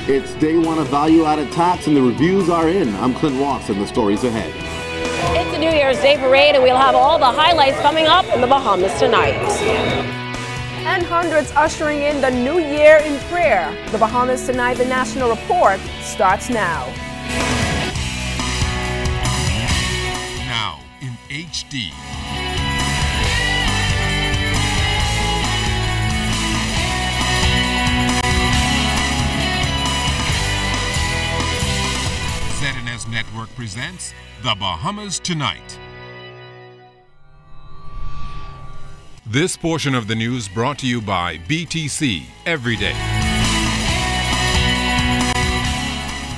It's day one of value-added tax and the reviews are in. I'm Clint Watson. The story's ahead. It's a New Year's Day parade and we'll have all the highlights coming up in the Bahamas tonight. And hundreds ushering in the new year in prayer. The Bahamas Tonight, the National Report, starts now. Now in HD. ZNS Network presents The Bahamas Tonight. This portion of the news brought to you by BTC Every Day.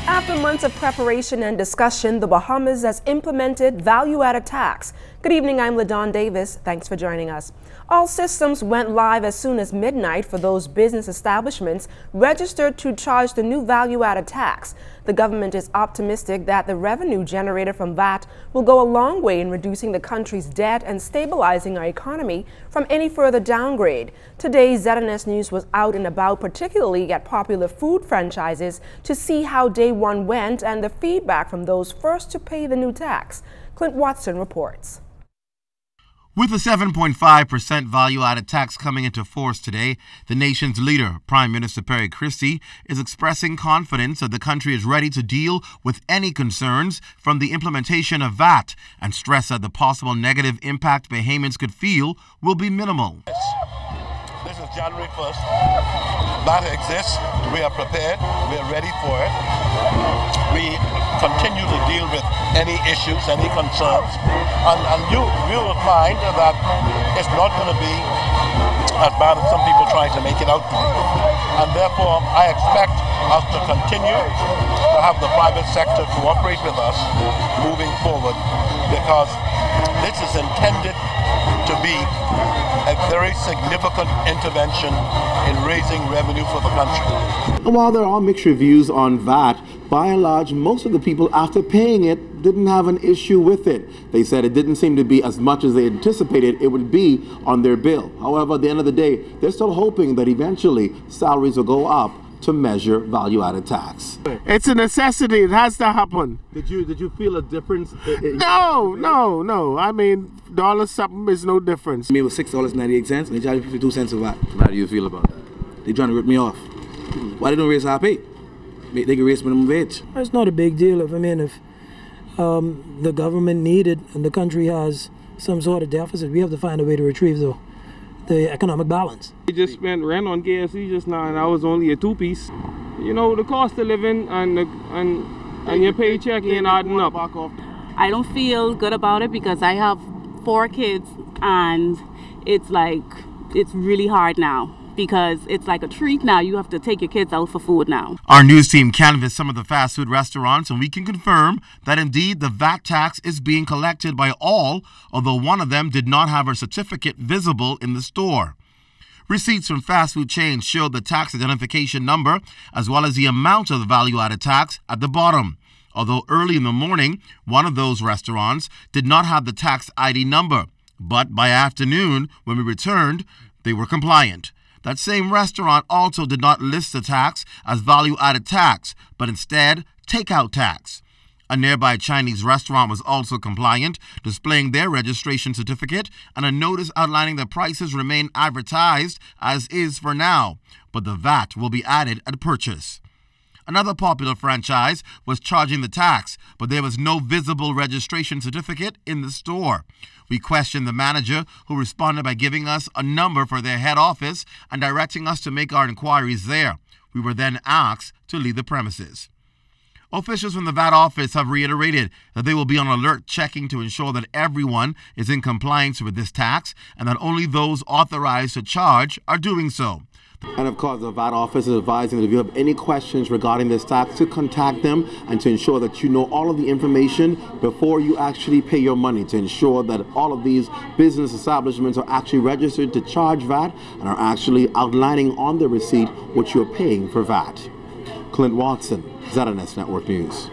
After months of preparation and discussion, the Bahamas has implemented value-added tax. Good evening, I'm LaDawn Davis. Thanks for joining us. All systems went live as soon as midnight for those business establishments registered to charge the new value-added tax. The government is optimistic that the revenue generated from VAT will go a long way in reducing the country's debt and stabilizing our economy from any further downgrade. Today, ZNS News was out and about, particularly at popular food franchises, to see how day one went and the feedback from those first to pay the new tax. Clint Watson reports. With a 7.5% value-added tax coming into force today, the nation's leader, Prime Minister Perry Christie, is expressing confidence that the country is ready to deal with any concerns from the implementation of VAT and stress that the possible negative impact Bahamians could feel will be minimal. This is January 1st. VAT exists. We are prepared. We are ready for it. We continue to deal with any issues, any concerns, and you will find that it's not going to be as bad as some people try to make it out to be. And therefore, I expect us to continue to have the private sector cooperate with us moving forward, because this is intended to be a very significant intervention in raising revenue for the country. And while there are mixed reviews on VAT, by and large, most of the people, after paying it, didn't have an issue with it. They said it didn't seem to be as much as they anticipated it would be on their bill. However, at the end of the day, they're still hoping that eventually salaries will go up to measure value-added tax. It's a necessity. It has to happen. Did you feel a difference? No. I mean, dollar something is no difference. I mean, it was $6.98 and they charged me 52 cents of VAT. How do you feel about that? They trying to rip me off. Why they don't raise our pay? They can raise minimum wage. It's not a big deal. If the government needed and the country has some sort of deficit, we have to find a way to retrieve the economic balance. We just spent rent on KFC just now, and I was only a two-piece. You know, the cost of living and your paycheck ain't adding up. I don't feel good about it because I have 4 kids, and it's really hard now, because it's like a treat now. You have to take your kids out for food now. Our news team canvassed some of the fast food restaurants, and we can confirm that indeed the VAT tax is being collected by all, although one of them did not have her certificate visible in the store. Receipts from fast food chains showed the tax identification number as well as the amount of the value-added tax at the bottom. Although early in the morning, one of those restaurants did not have the tax ID number, but by afternoon, when we returned, they were compliant. That same restaurant also did not list the tax as value-added tax, but instead takeout tax. A nearby Chinese restaurant was also compliant, displaying their registration certificate and a notice outlining the prices remain advertised as is for now, but the VAT will be added at purchase. Another popular franchise was charging the tax, but there was no visible registration certificate in the store. We questioned the manager, who responded by giving us a number for their head office and directing us to make our inquiries there. We were then asked to leave the premises. Officials from the VAT office have reiterated that they will be on alert, checking to ensure that everyone is in compliance with this tax and that only those authorized to charge are doing so. And of course, the VAT office is advising that if you have any questions regarding this tax, to contact them and to ensure that you know all of the information before you actually pay your money, to ensure that all of these business establishments are actually registered to charge VAT and are actually outlining on the receipt what you're paying for VAT. Clint Watson, ZNS Network News.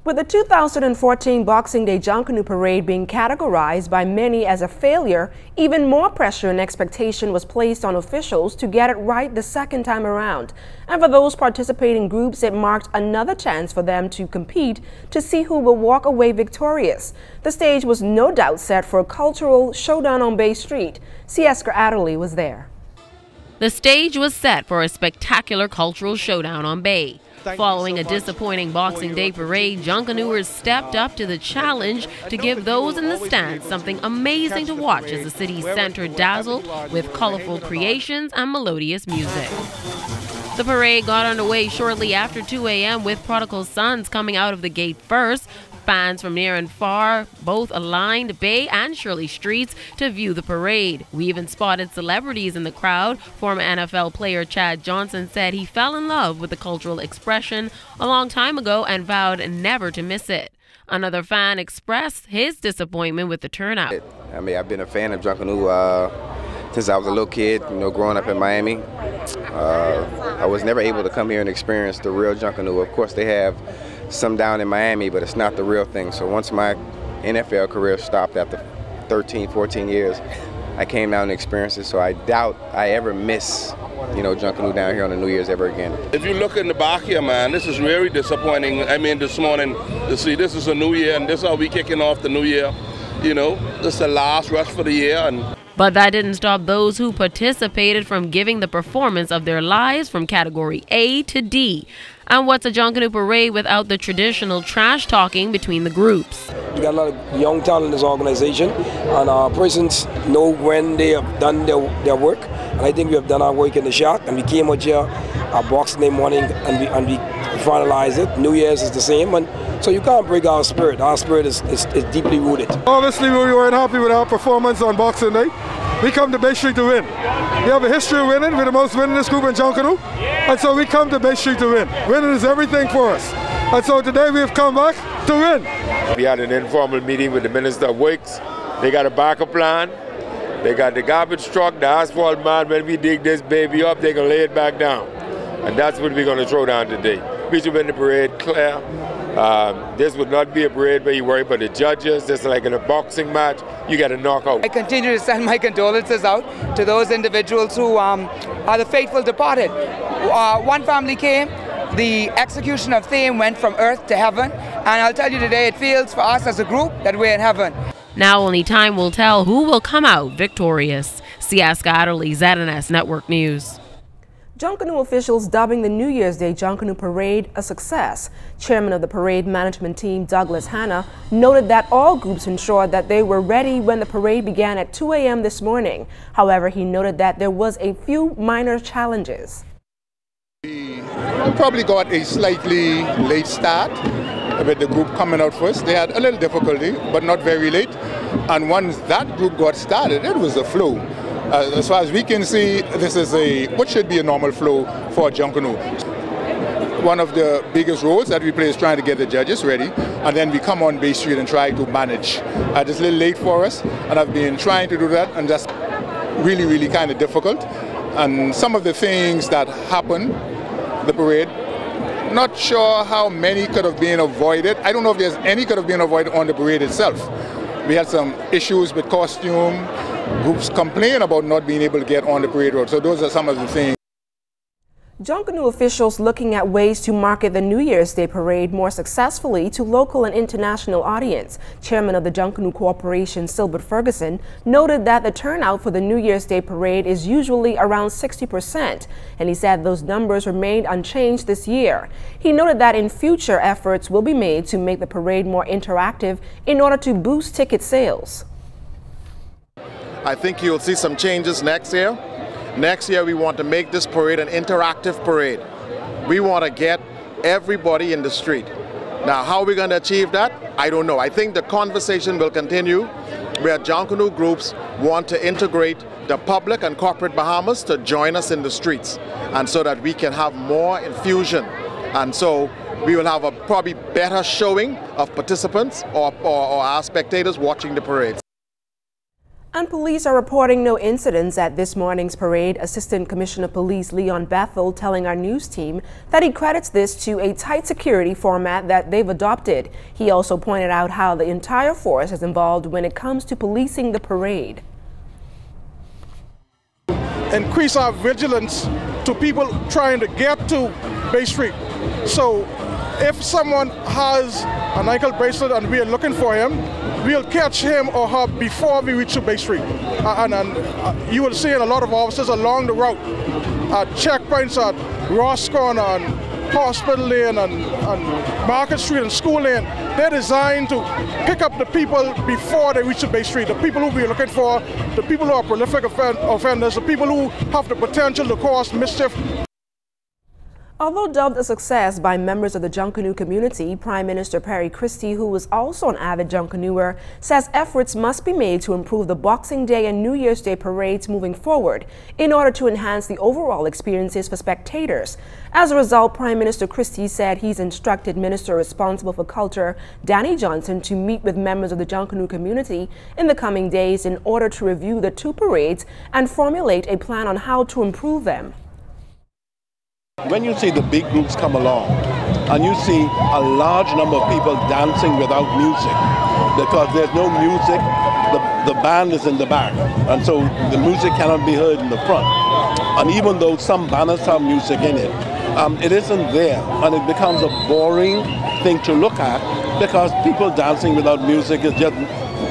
With the 2014 Boxing Day Junkanoo Parade being categorized by many as a failure, even more pressure and expectation was placed on officials to get it right the second time around. And for those participating groups, it marked another chance for them to compete to see who will walk away victorious. The stage was no doubt set for a cultural showdown on Bay Street. Sieska Adderley was there. The stage was set for a spectacular cultural showdown on Bay. Following a disappointing Boxing Day parade, Junkanooers stepped up to the challenge to give those in the stands something amazing to watch as the city's center dazzled with colorful creations and melodious music. The parade got underway shortly after 2 a.m. with prodigal sons coming out of the gate first. Fans from near and far both aligned Bay and Shirley Streets to view the parade. We even spotted celebrities in the crowd. Former NFL player Chad Johnson said he fell in love with the cultural expression a long time ago and vowed never to miss it. Another fan expressed his disappointment with the turnout. I mean, I've been a fan of Junkanoo since I was a little kid, growing up in Miami. I was never able to come here and experience the real Junkanoo. Of course, they have some down in Miami, but it's not the real thing. So once my NFL career stopped after 13, 14 years, I came down and experienced it. So I doubt I ever miss, Junkanoo down here on the New Year's ever again. If you look in the back here, man, this is really disappointing. I mean, this morning, to see this is a new year and this is how we kicking off the new year. This is the last rush for the year. But that didn't stop those who participated from giving the performance of their lives from category A to D. And what's a Junkanoo parade without the traditional trash talking between the groups? We got a lot of young talent in this organization, and our persons know when they have done their work. And I think we have done our work in the shop, and we came out here Boxing Day morning and we finalized it. New Year's is the same, and so you can't break our spirit. Our spirit is deeply rooted. Obviously, we weren't happy with our performance on Boxing Day. We come to Bay Street to win. We have a history of winning. We're the most winningest group in Junkanoo. And so we come to Bay Street to win. Winning is everything for us. And so today we have come back to win. We had an informal meeting with the Minister of Works. They got a backup plan. They got the garbage truck, the asphalt man. When we dig this baby up, they can lay it back down. And that's what we're going to throw down today. We should win the parade clear. This would not be a parade where you worry about the judges. This is like in a boxing match, you got to knock out. I continue to send my condolences out to those individuals who are the faithful departed. One family came, the execution of Thame went from earth to heaven, and I'll tell you today it feels for us as a group that we're in heaven. Now only time will tell who will come out victorious. Sieska Adderley, ZNS Network News. Junkanoo officials dubbing the New Year's Day Junkanoo Parade a success. Chairman of the parade management team, Douglas Hanna, noted that all groups ensured that they were ready when the parade began at 2 a.m. this morning. However, he noted that there was a few minor challenges. We probably got a slightly late start with the group coming out first. They had a little difficulty, but not very late. And once that group got started, it was a flow. As far as we can see, this is what should be a normal flow for Junkanoo. One of the biggest roles that we play is trying to get the judges ready, and then we come on Bay Street and try to manage. It's a little late for us, and I've been trying to do that, and that's really, really kind of difficult. And some of the things that happened, the parade, not sure how many could have been avoided. I don't know if there's any could have been avoided on the parade itself. We had some issues with costume. Groups complain about not being able to get on the parade road. So those are some of the things. Junkanoo officials looking at ways to market the New Year's Day parade more successfully to local and international audience. Chairman of the Junkanoo Corporation, Silbert Ferguson, noted that the turnout for the New Year's Day parade is usually around 60%, and he said those numbers remained unchanged this year. He noted that in future efforts will be made to make the parade more interactive in order to boost ticket sales. I think you'll see some changes next year. Next year, we want to make this parade an interactive parade. We want to get everybody in the street. Now, how are we going to achieve that? I don't know. I think the conversation will continue where Junkanoo groups want to integrate the public and corporate Bahamas to join us in the streets, and so that we can have more infusion. And so we will have a probably better showing of participants or our spectators watching the parades. And police are reporting no incidents at this morning's parade. Assistant Commissioner of Police Leon Bethel telling our news team that he credits this to a tight security format that they've adopted. He also pointed out how the entire force is involved when it comes to policing the parade. Increase our vigilance to people trying to get to Bay Street. So if someone has an ankle bracelet and we are looking for him, we'll catch him or her before we reach to Bay Street. And you will see a lot of officers along the route at checkpoints at Roscon and Hospital Lane and Market Street and School Lane. They're designed to pick up the people before they reach to Bay Street, the people who we're looking for, the people who are prolific offenders, the people who have the potential to cause mischief. Although dubbed a success by members of the Junkanoo community, Prime Minister Perry Christie, who is also an avid Junkanooer, says efforts must be made to improve the Boxing Day and New Year's Day parades moving forward in order to enhance the overall experiences for spectators. As a result, Prime Minister Christie said he's instructed Minister responsible for Culture, Danny Johnson, to meet with members of the Junkanoo community in the coming days in order to review the two parades and formulate a plan on how to improve them. When you see the big groups come along and you see a large number of people dancing without music, because there's no music, the band is in the back, and so the music cannot be heard in the front. And even though some banners have music in it, it isn't there, and it becomes a boring thing to look at because people dancing without music is just,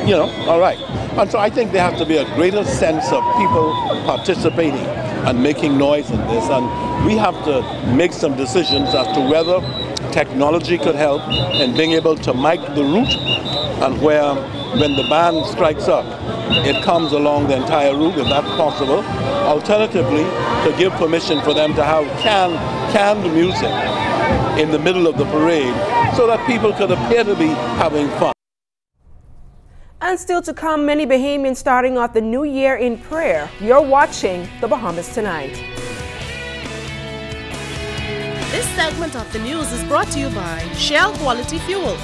you know, all right. And so I think there has to be a greater sense of people participating and making noise in this, and we have to make some decisions as to whether technology could help in being able to mic the route, and where when the band strikes up, it comes along the entire route, if that's possible. Alternatively, to give permission for them to have canned music in the middle of the parade so that people could appear to be having fun. And still to come, many Bahamians starting off the new year in prayer. You're watching The Bahamas Tonight. This segment of the news is brought to you by Shell Quality Fuels.